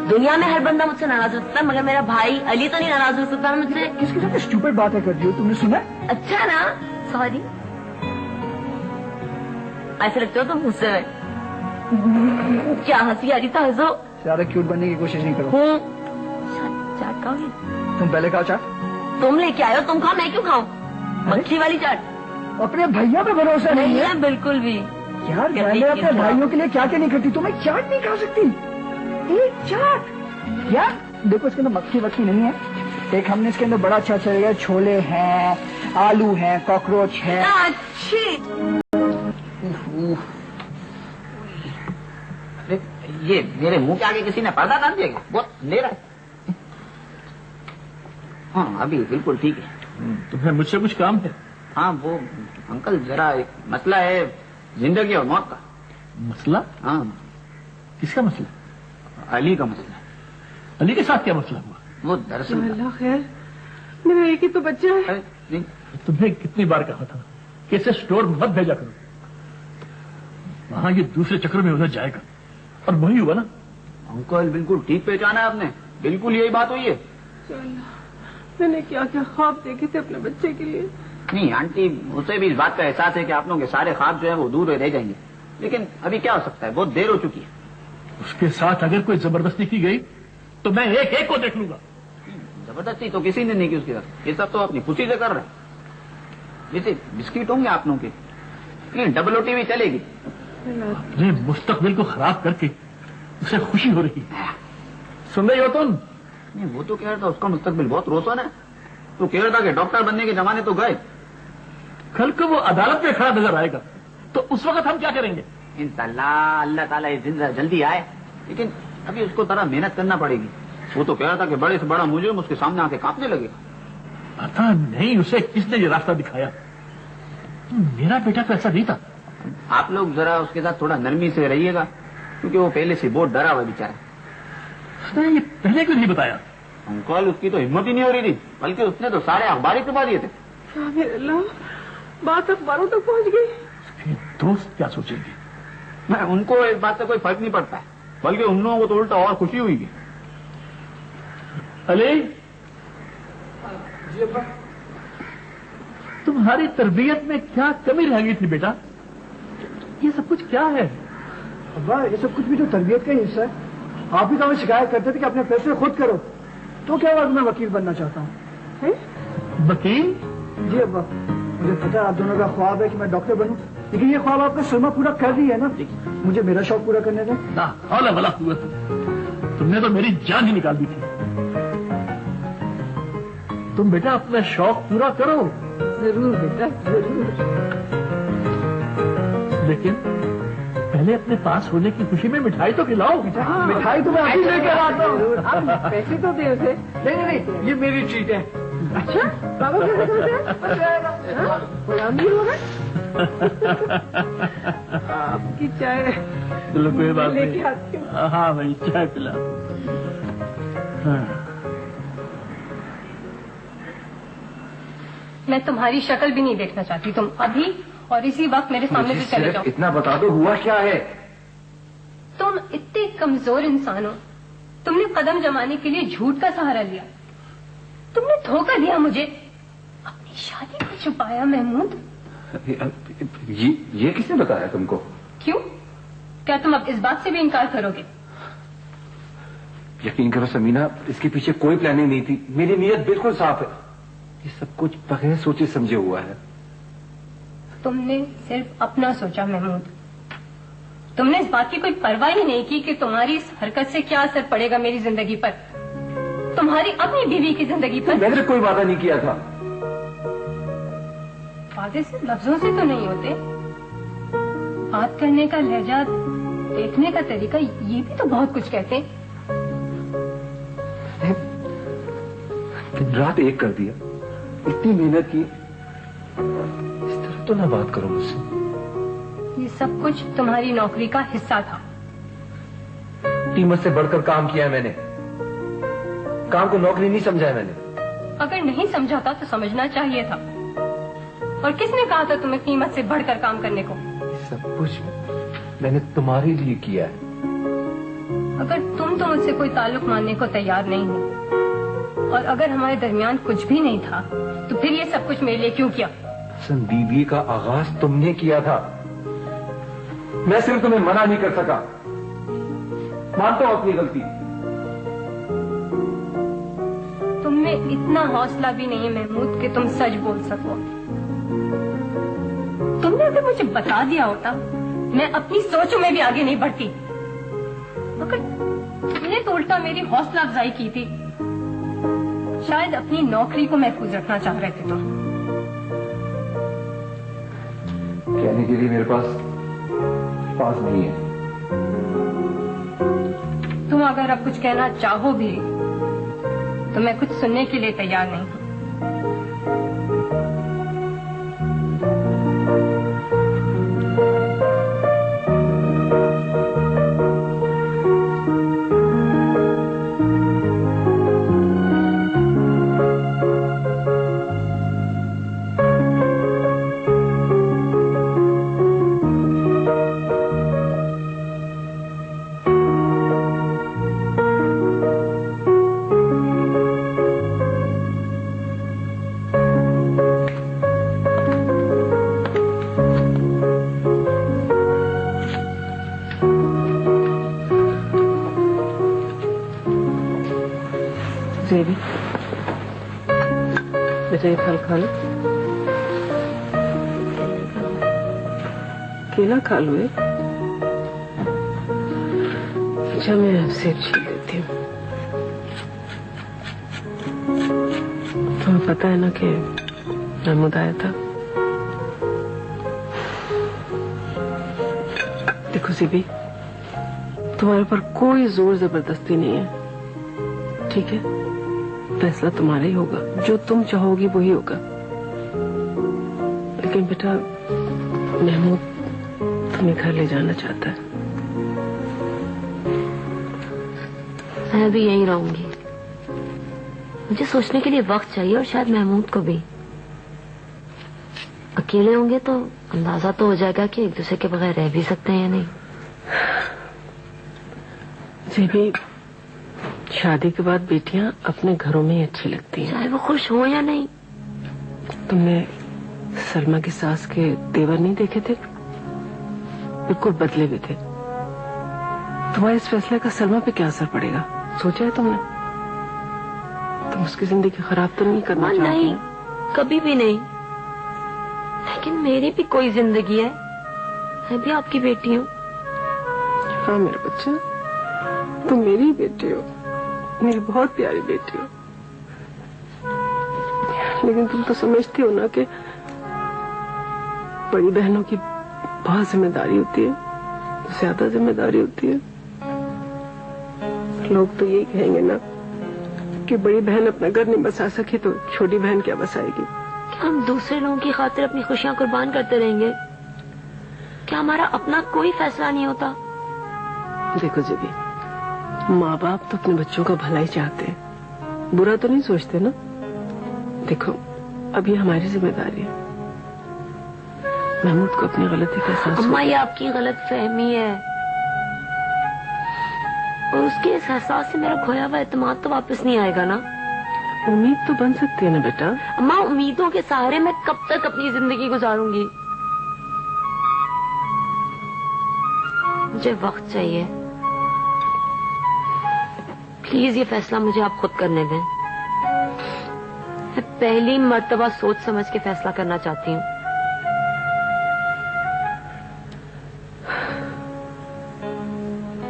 [SPEAKER 3] दुनिया में हर बंदा मुझसे नाराज हो सकता है, मगर मेरा भाई अली तो नहीं नाराज हो सकता मुझसे।
[SPEAKER 4] किसके साथ स्टूपिड बातें कर रही हो? तुमने सुना?
[SPEAKER 3] अच्छा ना, सॉरी। ऐसे लगते हो तुम गुस्से में। क्या हंसी आ रही था, हंसो।
[SPEAKER 4] ज्यादा क्यूट बनने की कोशिश नहीं करो।
[SPEAKER 3] चाट खाओगी?
[SPEAKER 4] तुम पहले खाओ चाट।
[SPEAKER 3] तुम लेके आए हो, तुम खाओ, मैं क्यों खाऊं? मक्खी वाली चाट।
[SPEAKER 4] अपने भैया पे भरोसा नहीं है
[SPEAKER 3] बिल्कुल भी।
[SPEAKER 4] यार, मैंने अपने भाइयों के लिए क्या क्या नहीं करती, तो मैं चाट नहीं खा सकती। एक चाट यार, देखो इसके अंदर मक्खी वक्खी नहीं है। एक हमने इसके अंदर बड़ा अच्छा चलेगा, छोले हैं, आलू हैं, कॉकरोच है।
[SPEAKER 3] अच्छी।
[SPEAKER 7] ये मेरे मुंह के आगे किसी ने पर्दा डाल दिया क्या? बहुत अंधेरा है। हाँ, अभी बिल्कुल ठीक है।
[SPEAKER 6] तुम्हें मुझसे कुछ काम है?
[SPEAKER 7] हाँ, वो अंकल जरा एक मसला है, जिंदगी और मौत का।
[SPEAKER 6] मसला?
[SPEAKER 7] हाँ।
[SPEAKER 6] किसका मसला?
[SPEAKER 7] अली का मसला।
[SPEAKER 6] अली के साथ क्या मसला हुआ?
[SPEAKER 7] वो दरअसल
[SPEAKER 2] अल्लाह खैर, मेरा एक ही तो बच्चा है।
[SPEAKER 7] नहीं,
[SPEAKER 6] तुम्हें कितनी बार कहा था कि इसे स्टोर मत भेजा करो, वहां ये दूसरे चक्कर में उधर जाएगा, और वही हुआ ना।
[SPEAKER 7] अंकल बिल्कुल ठीक पहचाना है आपने, बिल्कुल यही बात हुई है।
[SPEAKER 2] मैंने क्या क्या ख्वाब देखे थे अपने बच्चे के लिए,
[SPEAKER 7] नहीं आंटी, उसे भी इस बात का एहसास है कि आप लोगों के सारे ख्वाब जो है वो दूर रह जाएंगे, लेकिन अभी क्या हो सकता है, बहुत देर हो चुकी है।
[SPEAKER 6] उसके साथ अगर कोई जबरदस्ती की गई तो मैं एक एक को देख लूंगा।
[SPEAKER 7] जबरदस्ती तो किसी ने नहीं की उसके साथ, ये सब तो अपनी खुशी से कर रहे हैं। वैसे बिस्किट होंगे आप लोगों के, नहीं डबल रोटी भी चलेगी।
[SPEAKER 6] अपने मुस्तकबिल को खराब करके उसे खुशी हो रही है, सुन रही हो तुम?
[SPEAKER 7] नहीं वो तो कह रहा था उसका मुस्तकबिल बहुत रोशन है, तो कह रहा था कि डॉक्टर बनने के जमाने तो गए।
[SPEAKER 6] कल को वो अदालत में खड़ा नजर आएगा तो उस वक्त हम क्या करेंगे?
[SPEAKER 7] इंशाल्लाह अल्लाह ताला इस दिन जल्दी आए, लेकिन अभी उसको तरह मेहनत करना पड़ेगी। वो तो कह रहा था कि बड़े से बड़ा मुझे उसके सामने आके कांपने लगेगा।
[SPEAKER 6] पता नहीं उसे किसने ये रास्ता दिखाया, मेरा बेटा तो ऐसा नहीं था।
[SPEAKER 7] आप लोग जरा उसके साथ थोड़ा नरमी से रहिएगा, क्योंकि वो पहले से बहुत डरा हुआ बेचारा।
[SPEAKER 6] उसने ये पहले क्यों नहीं बताया?
[SPEAKER 7] अंकल उसकी तो हिम्मत ही नहीं हो रही थी, बल्कि उसने तो सारे अखबार ही छुपा दिए थे।
[SPEAKER 2] बात अखबारों तक पहुंच गई।
[SPEAKER 6] उसके दोस्त क्या सोचेंगे?
[SPEAKER 7] मैं उनको इस बात से कोई फर्क नहीं पड़ता है, बल्कि उन लोगों को तो उल्टा और खुशी हुई।
[SPEAKER 6] अली, तुम्हारी तरबियत में क्या कमी रह गई थी बेटा? ये सब कुछ क्या है?
[SPEAKER 4] अब्बा ये सब कुछ भी तो तरबियत का ही हिस्सा है। आप ही तो हमें शिकायत करते थे कि अपने फैसले खुद करो, तो क्या हुआ मैं वकील बनना चाहता हूँ।
[SPEAKER 6] वकील?
[SPEAKER 4] जी अब्बा, मुझे पता है आप दोनों का ख्वाब है कि मैं डॉक्टर बनूं, लेकिन ये ख्वाब आपका सलमा पूरा कर रही है ना, मुझे मेरा शौक पूरा करने दें।
[SPEAKER 6] भला हुआ, तुमने तो मेरी जान ही निकाल दी थी। तुम बेटा अपना शौक पूरा करो।
[SPEAKER 2] जरूर बेटा जरूर,
[SPEAKER 6] लेकिन पहले अपने पास होने की खुशी में मिठाई तो खिलाओ।
[SPEAKER 4] मिठाई तो मैं अभी लेकर आता हूँ।
[SPEAKER 2] पैसे तो दे उसे।
[SPEAKER 4] नहीं, ये मेरी ट्रीट है।
[SPEAKER 2] अच्छा बाबा गुलाम भी होगा। आपकी चाय
[SPEAKER 6] चलो कोई बात
[SPEAKER 2] लेके
[SPEAKER 6] नहीं।
[SPEAKER 2] आती हूँ।
[SPEAKER 6] हाँ भाई चाय पिला।
[SPEAKER 1] मैं तुम्हारी शक्ल भी नहीं देखना चाहती, तुम अभी और इसी वक्त मेरे सामने से चले जाओ।
[SPEAKER 5] इतना बता दो हुआ क्या है?
[SPEAKER 1] तुम इतने कमजोर इंसान हो, तुमने कदम जमाने के लिए झूठ का सहारा लिया, तुमने धोखा दिया मुझे, अपनी शादी को छुपाया। महमूद
[SPEAKER 5] ये किसने बताया तुमको?
[SPEAKER 1] क्यों, क्या तुम अब इस बात से भी इनकार करोगे?
[SPEAKER 5] यकीन करो समीना, इसके पीछे कोई प्लानिंग नहीं थी, मेरी नीयत बिल्कुल साफ है। ये सब कुछ बगैर सोचे समझे हुआ है।
[SPEAKER 1] तुमने सिर्फ अपना सोचा महमूद, तुमने इस बात की कोई परवाह ही नहीं की कि तुम्हारी इस हरकत से क्या असर पड़ेगा मेरी जिंदगी पर, तुम्हारी अपनी बीवी की जिंदगी पर।
[SPEAKER 5] मैंने कोई वादा नहीं किया था।
[SPEAKER 1] वादे से लफ्जों से तो नहीं होते, बात करने का लहजा, देखने का तरीका, ये भी तो बहुत कुछ कहते हैं।
[SPEAKER 5] दिन रात एक कर दिया, इतनी मेहनत की, इस तरह तो ना बात करो मुझसे।
[SPEAKER 1] ये सब कुछ तुम्हारी नौकरी का हिस्सा था।
[SPEAKER 5] कीमत से बढ़कर काम किया है मैंने, काम को नौकरी नहीं समझा है मैंने।
[SPEAKER 1] अगर नहीं समझा था तो समझना चाहिए था। और किसने कहा था तुम्हें कीमत से बढ़कर काम करने को?
[SPEAKER 5] सब कुछ मैंने तुम्हारे लिए किया है।
[SPEAKER 1] अगर तुम तो मुझसे कोई ताल्लुक मानने को तैयार नहीं हो, और अगर हमारे दरमियान कुछ भी नहीं था, तो फिर ये सब कुछ मेरे लिए क्यों किया?
[SPEAKER 5] हसन बीबी का आगाज तुमने किया था, मैं सिर्फ तुम्हें मना नहीं कर सका। मानता हूं अपनी गलती।
[SPEAKER 1] तुममें इतना हौसला भी नहीं है महमूद कि तुम सच बोल सको। तुमने अगर मुझे बता दिया होता, मैं अपनी सोचों में भी आगे नहीं बढ़ती। मगर तुमने तो उल्टा मेरी हौसला अफजाई की थी। शायद अपनी नौकरी को महफूज रखना चाह रहे थे तुम।
[SPEAKER 5] कहने के लिए मेरे पास नहीं है।
[SPEAKER 1] तुम अगर अब कुछ कहना चाहो भी तो मैं कुछ सुनने के लिए तैयार नहीं हूँ।
[SPEAKER 2] बेटा ये फल खा लो, केला खा लो। अच्छा मैं सेब छील देती हूँ। तुम्हें पता है ना कि महमूद आया था। देखो सीबी, तुम्हारे ऊपर कोई जोर जबरदस्ती नहीं है, ठीक है? फैसला तुम्हारा ही होगा, जो तुम चाहोगी वही होगा। लेकिन बेटा महमूद तुम्हें घर ले जाना चाहता है।
[SPEAKER 3] मैं भी यहीं रहूंगी। मुझे सोचने के लिए वक्त चाहिए और शायद महमूद को भी। अकेले होंगे तो अंदाजा तो हो जाएगा कि एक दूसरे के बगैर रह भी सकते हैं या नहीं।
[SPEAKER 2] जी भी शादी के बाद बेटियां अपने घरों में ही अच्छी लगती हैं,
[SPEAKER 3] चाहे वो खुश हो या नहीं।
[SPEAKER 2] तुमने सलमा की सास के तेवर नहीं देखे थे? बिल्कुल बदले भी थे। तुम्हारे इस फैसले का सलमा पे क्या असर पड़ेगा, सोचा है तुमने? तुम उसकी जिंदगी खराब तो नहीं करना चाहती?
[SPEAKER 3] नहीं, कभी भी नहीं। लेकिन मेरी भी कोई जिंदगी है, मैं भी आपकी बेटी हूँ।
[SPEAKER 2] हाँ मेरा बच्चा, तुम मेरी बेटी हो, मेरी बहुत प्यारी बेटी हो। लेकिन तुम तो समझती हो ना कि बड़ी बहनों की बहुत जिम्मेदारी होती है, ज्यादा जिम्मेदारी होती है। लोग तो यही कहेंगे ना कि बड़ी बहन अपना घर नहीं बसा सकी तो छोटी बहन क्या बसाएगी।
[SPEAKER 3] क्या हम दूसरे लोगों की खातिर अपनी खुशियां कुर्बान करते रहेंगे? क्या हमारा अपना कोई फैसला नहीं होता?
[SPEAKER 2] देखो जीबी, माँ बाप तो अपने बच्चों का भला ही चाहते हैं, बुरा तो नहीं सोचते ना। देखो अब ये हमारी जिम्मेदारी है, महमूद को अपनी गलती का एहसास।
[SPEAKER 3] अम्मा ये आपकी गलत फहमी है, और उसके इस एहसास से मेरा खोया हुआ एतमाद तो वापस नहीं आएगा ना।
[SPEAKER 2] उम्मीद तो बन सकती है ना बेटा।
[SPEAKER 3] अम्मा उम्मीदों के सहारे मैं कब तक अपनी जिंदगी गुजारूंगी? मुझे वक्त चाहिए। प्लीज ये फैसला मुझे आप खुद करने दें। मैं पहली मर्तबा सोच समझ के फैसला करना चाहती हूँ।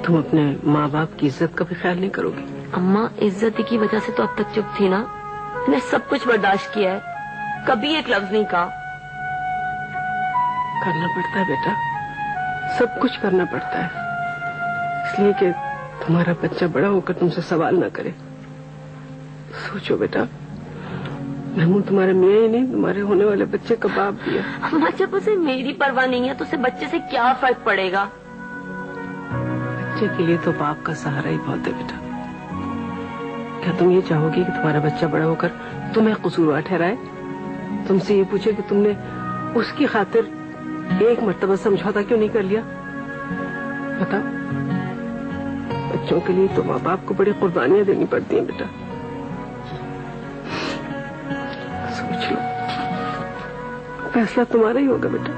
[SPEAKER 2] तुम अपने माँ बाप की इज्जत का भी ख्याल नहीं करोगी?
[SPEAKER 3] अम्मा इज्जत की वजह से तो अब तक चुप थी ना। मैंने सब कुछ बर्दाश्त किया है, कभी एक लफ्ज नहीं कहा।
[SPEAKER 2] करना पड़ता है बेटा, सब कुछ करना पड़ता है, इसलिए कि तुम्हारा बच्चा बड़ा होकर तुमसे सवाल ना करे। सोचो बेटा, महमूद तुम्हारे मियाँ ही नहीं, तुम्हारे होने वाले बच्चे का बाप भी है।
[SPEAKER 3] अम्मा जब उसे मेरी परवाह नहीं है तो उसे बच्चे से क्या फर्क पड़ेगा?
[SPEAKER 2] बच्चे के लिए तो बाप का सहारा ही बहुत है बेटा। क्या तुम ये चाहोगी कि तुम्हारा बच्चा बड़ा होकर तुम्हें कसूरवार ठहराए, तुमसे ये पूछे कि तुमने उसकी खातिर एक मर्तबा समझौता क्यों नहीं कर लिया? बताओ, बच्चों के लिए तो माँ बाप को बड़ी कुर्बानियां देनी पड़ती हैं बेटा। सोच लो, फैसला तुम्हारा ही होगा बेटा।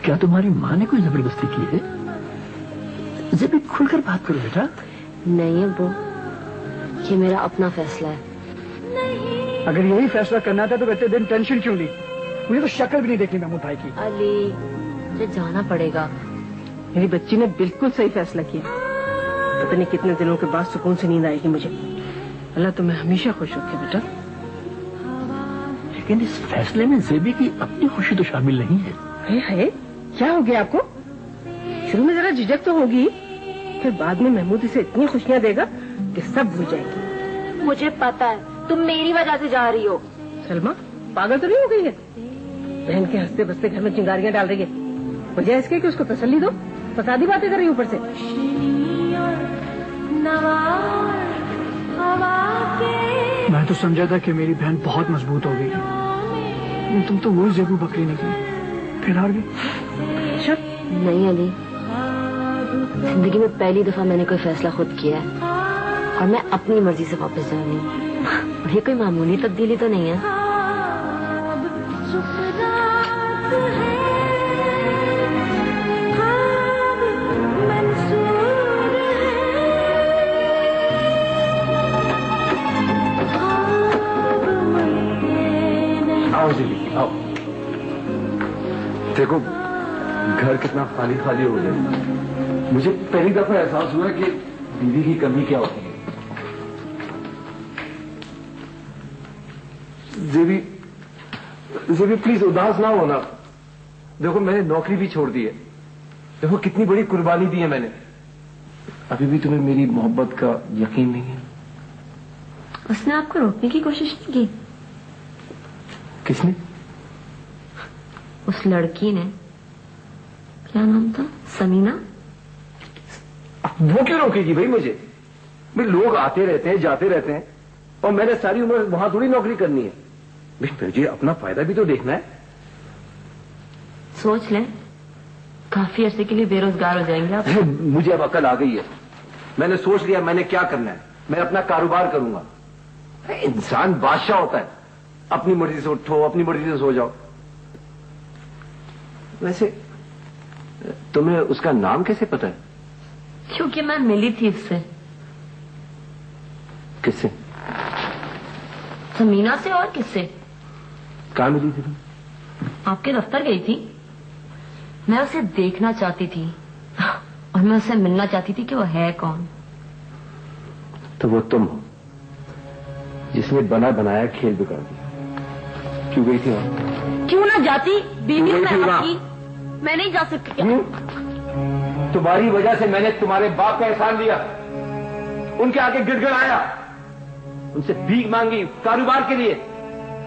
[SPEAKER 6] क्या तुम्हारी माँ ने कोई जबरदस्ती की है? जब भी खुलकर बात करो बेटा।
[SPEAKER 3] नहीं अब्बू, ये मेरा अपना फैसला है।
[SPEAKER 4] अगर यही फैसला करना था तो इतने दिन टेंशन क्यों ली? मुझे तो शक्ल भी नहीं देखनी महमूद भाई की।
[SPEAKER 3] अली, मुझे जाना पड़ेगा।
[SPEAKER 2] मेरी बच्ची ने बिल्कुल सही फैसला किया। पता नहीं कितने दिनों के बाद सुकून से नींद आएगी मुझे। अल्लाह तुम्हें हमेशा खुश रखे बेटा।
[SPEAKER 6] लेकिन इस फैसले में ज़ेबी की अपनी खुशी तो शामिल नहीं है।
[SPEAKER 2] है क्या हो गया आपको? शुरू में जरा झिझक तो होगी, फिर बाद में महमूद इसे इतनी खुशियां देगा कि सब भूल जाएगी।
[SPEAKER 1] मुझे पता है तुम मेरी वजह से जा रही हो।
[SPEAKER 2] सलमा पागल तो नहीं हो गई है? बहन के हंसते बसते घर में चिंगारियां डाल रही है, वजह इसके कि उसको तसल्ली दो। फसादी बातें कर रही ऊपर से।
[SPEAKER 4] मैं तो समझा था कि मेरी बहन बहुत मजबूत हो गई, तुम तो वही ज़ेबू बकरी निकली, फिर हार गई।
[SPEAKER 3] नहीं अली, जिंदगी में पहली दफा मैंने कोई फैसला खुद किया है और मैं अपनी मर्जी से वापस जा रही हूँ। ये कोई मामूली तब्दीली तो नहीं है।
[SPEAKER 5] आओ ज़ेबी आओ। देखो घर कितना खाली खाली हो गया। मुझे पहली दफा एहसास हुआ कि बीवी की कमी क्या होती है। ज़ेबी प्लीज उदास ना होना। देखो मैंने नौकरी भी छोड़ दी है। देखो कितनी बड़ी कुर्बानी दी है मैंने। अभी भी तुम्हें मेरी मोहब्बत का यकीन नहीं है?
[SPEAKER 3] उसने आपको रोकने की कोशिश नहीं की?
[SPEAKER 5] किसने?
[SPEAKER 3] उस लड़की ने। क्या नाम था? समीना।
[SPEAKER 5] वो क्यों रोकेगी भाई मुझे? भाई लोग आते रहते हैं जाते रहते हैं और मैंने सारी उम्र वहां थोड़ी नौकरी करनी है। भाई मुझे अपना फायदा भी तो देखना है।
[SPEAKER 3] सोच ले, काफी अरसे के लिए बेरोजगार हो जाएंगे आप।
[SPEAKER 5] मुझे अब अकल आ गई है। मैंने सोच लिया मैंने क्या करना है। मैं अपना कारोबार करूंगा। इंसान बादशाह होता है, अपनी मर्जी से उठो अपनी मर्जी से सो जाओ। वैसे तुम्हें उसका नाम कैसे पता है?
[SPEAKER 3] क्योंकि मैं मिली थी उससे।
[SPEAKER 5] किससे?
[SPEAKER 3] समीना से। और किससे?
[SPEAKER 5] कहाँ मिली थी तुम?
[SPEAKER 3] आपके दफ्तर गई थी। मैं उसे देखना चाहती थी और मैं उससे मिलना चाहती थी कि वो है कौन।
[SPEAKER 5] तो वो तुम हो जिसने बना बनाया खेल बिगाड़ दिया। क्यों गई थी वहां?
[SPEAKER 3] क्यों ना जाती? बीवी
[SPEAKER 5] क्यों गई थी वहां?
[SPEAKER 3] की मैं नहीं जा सकती क्या?
[SPEAKER 5] तुम्हारी वजह से मैंने तुम्हारे बाप का एहसान लिया, उनके आगे गिड़गिड़ाया, उनसे भीख मांगी कारोबार के लिए।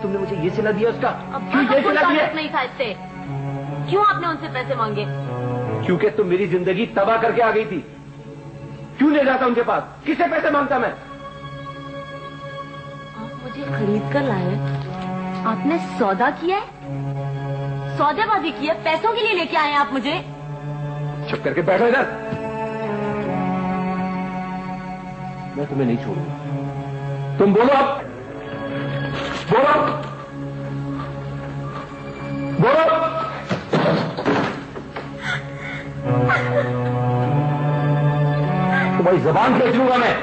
[SPEAKER 5] तुमने मुझे ये सिला दिया उसका। क्यों ये सिला दिया?
[SPEAKER 3] नहीं था इससे। क्यों आपने उनसे पैसे मांगे?
[SPEAKER 5] क्योंकि तुम मेरी जिंदगी तबाह करके आ गई थी। क्यों ले जाता उनके पास? किससे पैसे मांगता मैं?
[SPEAKER 3] आप मुझे खरीद कर लाए। आपने सौदा किया है, सौदेबाजी की है, पैसों के लिए लेके आए हैं आप मुझे।
[SPEAKER 5] चुप करके बैठो इधर। मैं तुम्हें नहीं छोड़ूंगा। तुम बोलो अब, बोलो बोलो। तुम्हारी जबान खींच लूंगा मैं।